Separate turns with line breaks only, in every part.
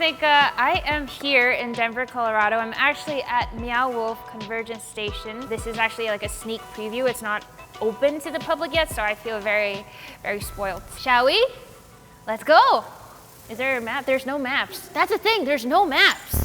I am here in Denver, Colorado. I'm actually at Meow Convergence station. This is actually like a sneak preview. It's not open to the public yet, so I feel very, very spoiled. Shall we? Let's go. Is there a map? There's no maps. That's the thing, there's no maps.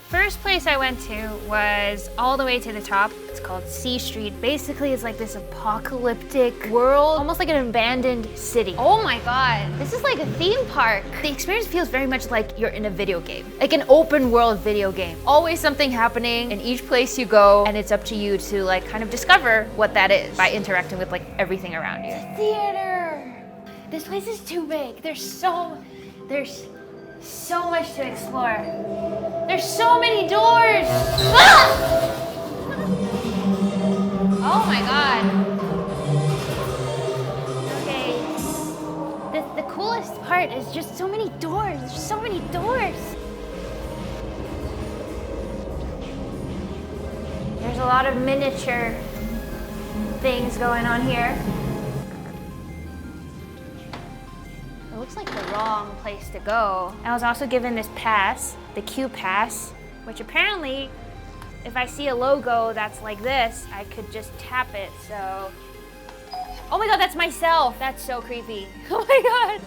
First place I went to was all the way to the top. It's called C Street. Basically, it's like this apocalyptic world, almost like an abandoned city. Oh my God, this is like a theme park. The experience feels very much like you're in a video game, like an open world video game. Always something happening in each place you go, and it's up to you to like kind of discover what that is by interacting with like everything around you. Theater. This place is too big. There's so much to explore. There's so many doors. Ah! Oh my God. Okay. The coolest part is just so many doors. There's so many doors. There's a lot of miniature things going on here. It looks like the wrong place to go. I was also given this pass, the Q pass, which apparently, if I see a logo that's like this, I could just tap it, so. Oh my God, that's myself. That's so creepy. Oh my God.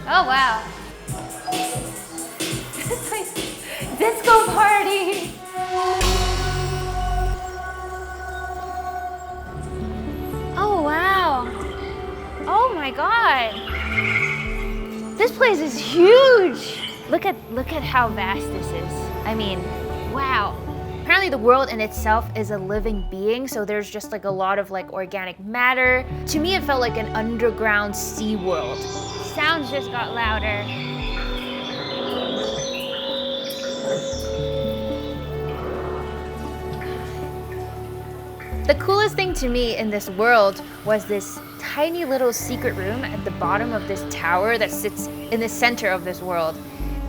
Oh wow. Disco party. Oh wow. Oh my God. This place is huge. Look at how vast this is. I mean, wow. Apparently the world in itself is a living being, so there's just like a lot of like organic matter. To me, it felt like an underground sea world. Sounds just got louder. The coolest thing to me in this world was this tiny little secret room at the bottom of this tower that sits in the center of this world.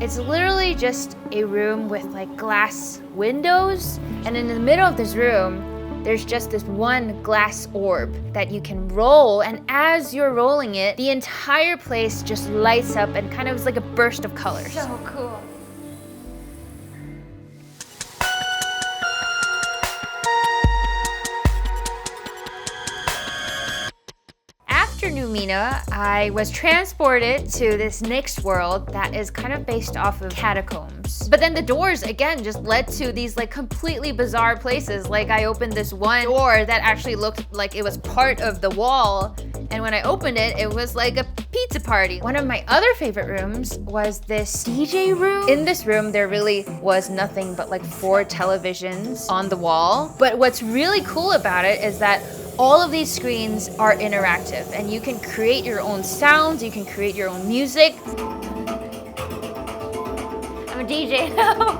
It's literally just a room with like glass windows, and in the middle of this room, there's just this one glass orb that you can roll, and as you're rolling it, the entire place just lights up and kind of is like a burst of colors. So cool. After Numina, I was transported to this next world that is kind of based off of Catacombs. But then the doors, again, just led to these like completely bizarre places. Like I opened this one door that actually looked like it was part of the wall. And when I opened it, it was like a pizza party. One of my other favorite rooms was this DJ room. In this room, there really was nothing but like 4 televisions on the wall. But what's really cool about it is that all of these screens are interactive and you can create your own sounds, you can create your own music. I'm a DJ now.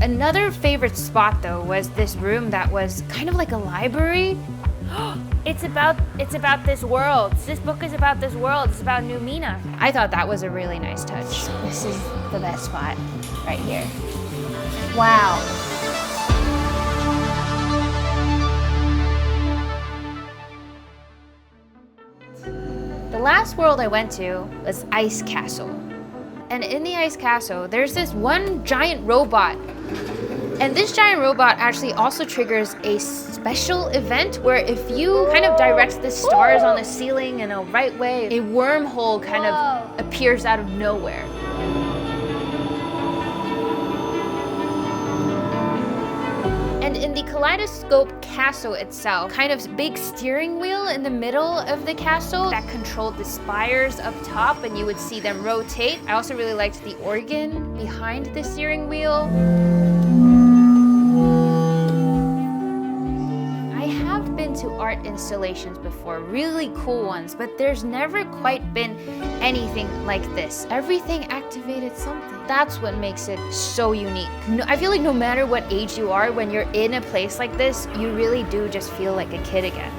Another favorite spot though was this room that was kind of like a library. It's about this world. This book is about this world. It's about Numina. I thought that was a really nice touch. This is the best spot right here. Wow. The last world I went to was Ice Castle. And in the Ice Castle, there's this one giant robot. And this giant robot actually also triggers a special event where if you kind of direct the stars on the ceiling in a right way, a wormhole kind of appears out of nowhere. And in the Kaleidoscope Castle itself, kind of big steering wheel in the middle of the castle that controlled the spires up top and you would see them rotate. I also really liked the organ behind the steering wheel. I have been to art installations before, really cool ones, but there's never quite been anything like this. Everything activated something. That's what makes it so unique. I feel like no matter what age you are, when you're in a place like this, you really do just feel like a kid again.